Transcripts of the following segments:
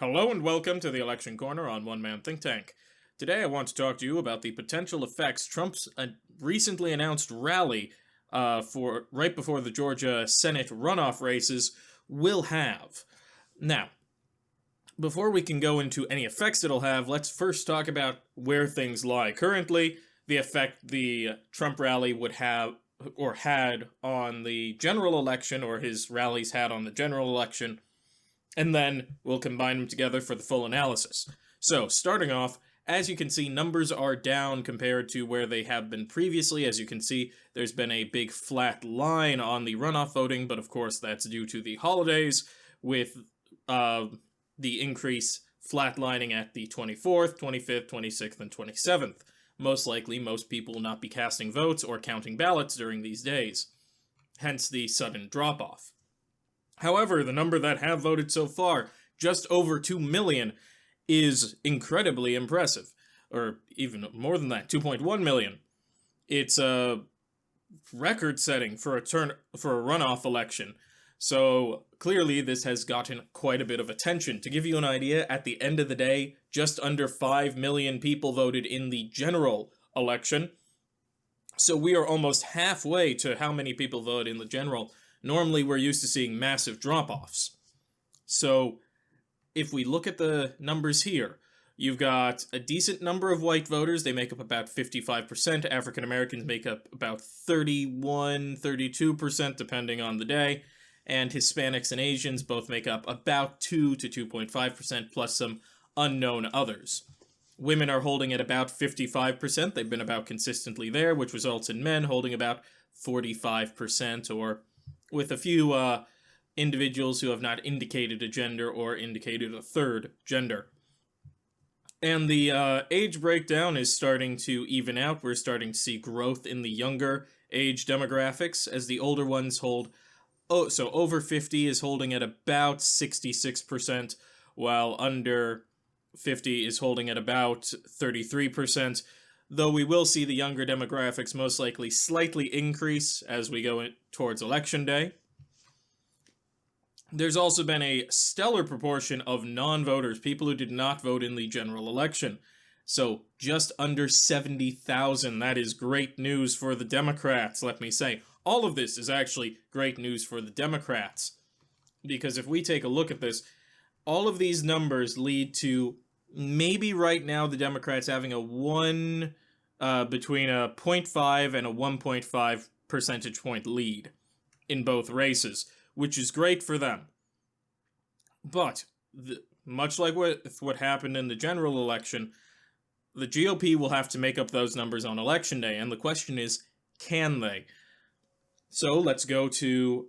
Hello and welcome to the Election Corner on One Man Think Tank. Today I want to talk to you about the potential effects Trump's recently announced rally for right before the Georgia Senate runoff races will have. Now, before we can go into any effects it'll have, let's first talk about where things lie currently, the effect the Trump rally would have or had on the general election, or his rallies had on the general election, and then we'll combine them together for the full analysis. So, starting off, as you can see, numbers are down compared to where they have been previously. As you can see, there's been a big flat line on the runoff voting, but of course that's due to the holidays, with the increase flatlining at the 24th, 25th, 26th, and 27th. Most likely, most people will not be casting votes or counting ballots during these days, hence the sudden drop-off. However, the number that have voted so far, just over 2 million, is incredibly impressive. Or even more than that, 2.1 million. It's a record-setting for a runoff election. So, clearly this has gotten quite a bit of attention. To give you an idea, at the end of the day, just under 5 million people voted in the general election. So we are almost halfway to how many people vote in the general. Normally, we're used to seeing massive drop-offs. So, if we look at the numbers here, you've got a decent number of white voters. They make up about 55%. African Americans make up about 31, 32%, depending on the day. And Hispanics and Asians both make up about 2 to 2.5%, plus some unknown others. Women are holding at about 55%. They've been about consistently there, which results in men holding about 45%, or with a few individuals who have not indicated a gender or indicated a third gender. And the age breakdown is starting to even out. We're starting to see growth in the younger age demographics, as the older ones hold. So over 50 is holding at about 66%, while under 50 is holding at about 33%, though we will see the younger demographics most likely slightly increase as we go towards Election Day. There's also been a stellar proportion of non-voters, people who did not vote in the general election. So, just under 70,000. That is great news for the Democrats, let me say. All of this is actually great news for the Democrats. Because if we take a look at this, all of these numbers lead to maybe right now the Democrats having between a 0.5 and a 1.5 percentage point lead in both races, which is great for them. But, much like what happened in the general election, the GOP will have to make up those numbers on Election Day, and the question is, can they? So, let's go to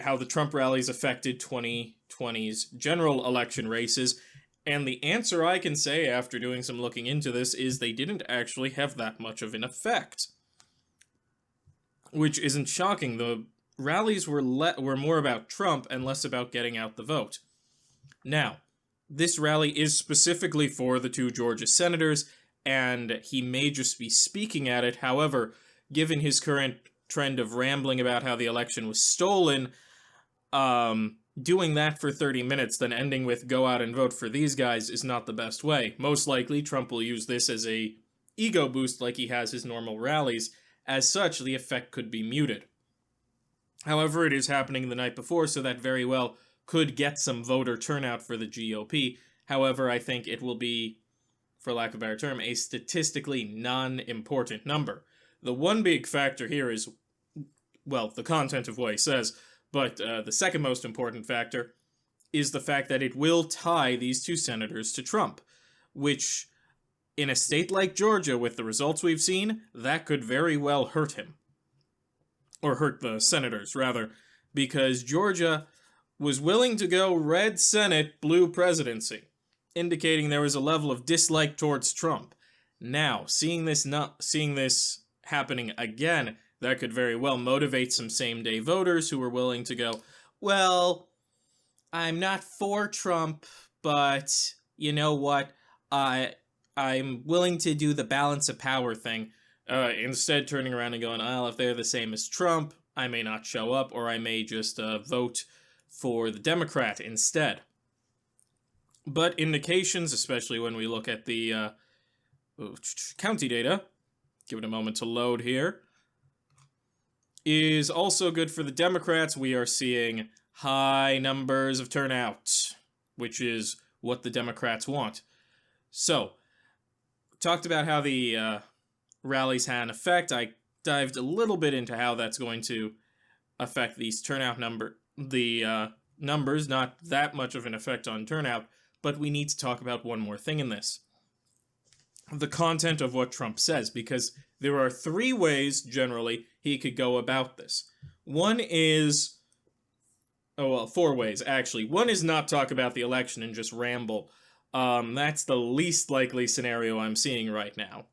how the Trump rallies affected 2020's general election races, and the answer I can say after doing some looking into this is they didn't actually have that much of an effect. Which isn't shocking. The rallies were more about Trump and less about getting out the vote. Now, this rally is specifically for the two Georgia senators, and he may just be speaking at it. However, given his current trend of rambling about how the election was stolen, doing that for 30 minutes, then ending with go out and vote for these guys is not the best way. Most likely, Trump will use this as a ego boost like he has his normal rallies. As such, the effect could be muted. However, it is happening the night before, so that very well could get some voter turnout for the GOP. However, I think it will be, for lack of a better term, a statistically non-important number. The one big factor here is, well, the content of what he says, but the second most important factor is the fact that it will tie these two senators to Trump, which, in a state like Georgia, with the results we've seen, that could very well hurt him. Or hurt the senators, rather, because Georgia was willing to go red Senate, blue presidency, indicating there was a level of dislike towards Trump. Now, seeing this happening again, that could very well motivate some same-day voters who were willing to go, well, I'm not for Trump, but you know what, I'm willing to do the balance of power thing, instead turning around and going, well, if they're the same as Trump, I may not show up, or I may just vote for the Democrat instead. But indications, especially when we look at the county data, give it a moment to load here, is also good for the Democrats. We are seeing high numbers of turnout, which is what the Democrats want. So, talked about how the rallies had an effect. I dived a little bit into how that's going to affect these turnout numbers. Not that much of an effect on turnout, but we need to talk about one more thing in this. The content of what Trump says, because there are three ways, generally, he could go about this. One is... four ways, actually. One is not talk about the election and just ramble. That's the least likely scenario I'm seeing right now.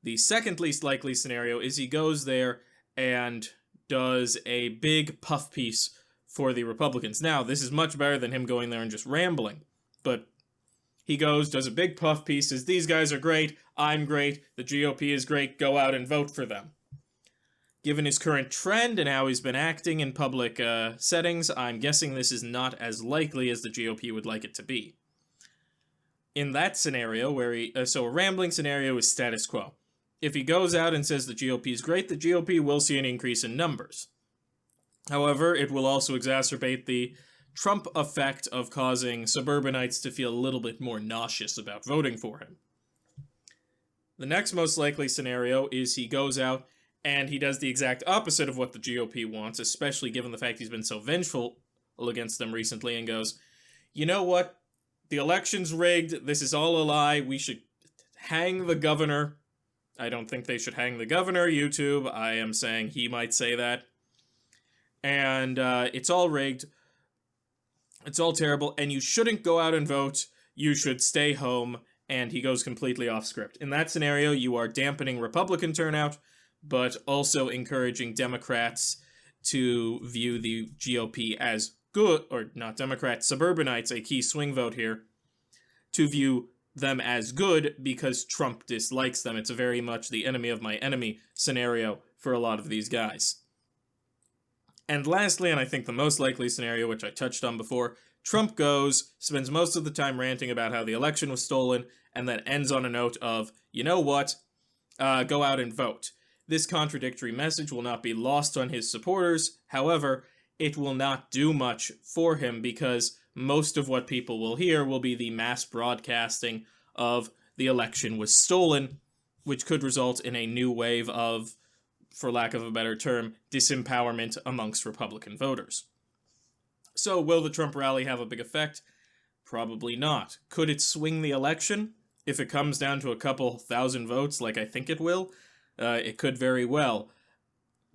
The second least likely scenario is he goes there and does a big puff piece for the Republicans. Now, this is much better than him going there and just rambling, but he goes, does a big puff piece, says, these guys are great, I'm great, the GOP is great, go out and vote for them. Given his current trend and how he's been acting in public settings, I'm guessing this is not as likely as the GOP would like it to be. In that scenario, where so a rambling scenario is status quo. If he goes out and says the GOP is great, the GOP will see an increase in numbers. However, it will also exacerbate the Trump effect of causing suburbanites to feel a little bit more nauseous about voting for him. The next most likely scenario is he goes out and he does the exact opposite of what the GOP wants, especially given the fact he's been so vengeful against them recently, and goes, you know what? The election's rigged. This is all a lie. We should hang the governor. I don't think they should hang the governor, YouTube. I am saying he might say that. And it's all rigged. It's all terrible. And you shouldn't go out and vote. You should stay home. And he goes completely off script. In that scenario, you are dampening Republican turnout, but also encouraging Democrats to view the GOP as good, or not Democrats, suburbanites, a key swing vote here, to view them as good because Trump dislikes them. It's a very much the enemy of my enemy scenario for a lot of these guys. And lastly, and I think the most likely scenario, which I touched on before, Trump goes, spends most of the time ranting about how the election was stolen, and then ends on a note of, you know what, go out and vote. This contradictory message will not be lost on his supporters. However, it will not do much for him because most of what people will hear will be the mass broadcasting of the election was stolen, which could result in a new wave of, for lack of a better term, disempowerment amongst Republican voters. So, will the Trump rally have a big effect? Probably not. Could it swing the election? If it comes down to a couple thousand votes, like I think it will, it could very well,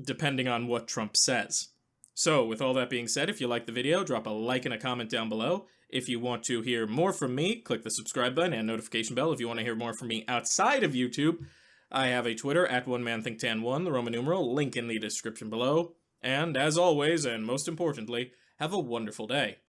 depending on what Trump says. So, with all that being said, if you like the video, drop a like and a comment down below. If you want to hear more from me, click the subscribe button and notification bell. If you want to hear more from me outside of YouTube, I have a Twitter, at OneManThinkTan1, the Roman numeral, link in the description below. And as always, and most importantly, have a wonderful day.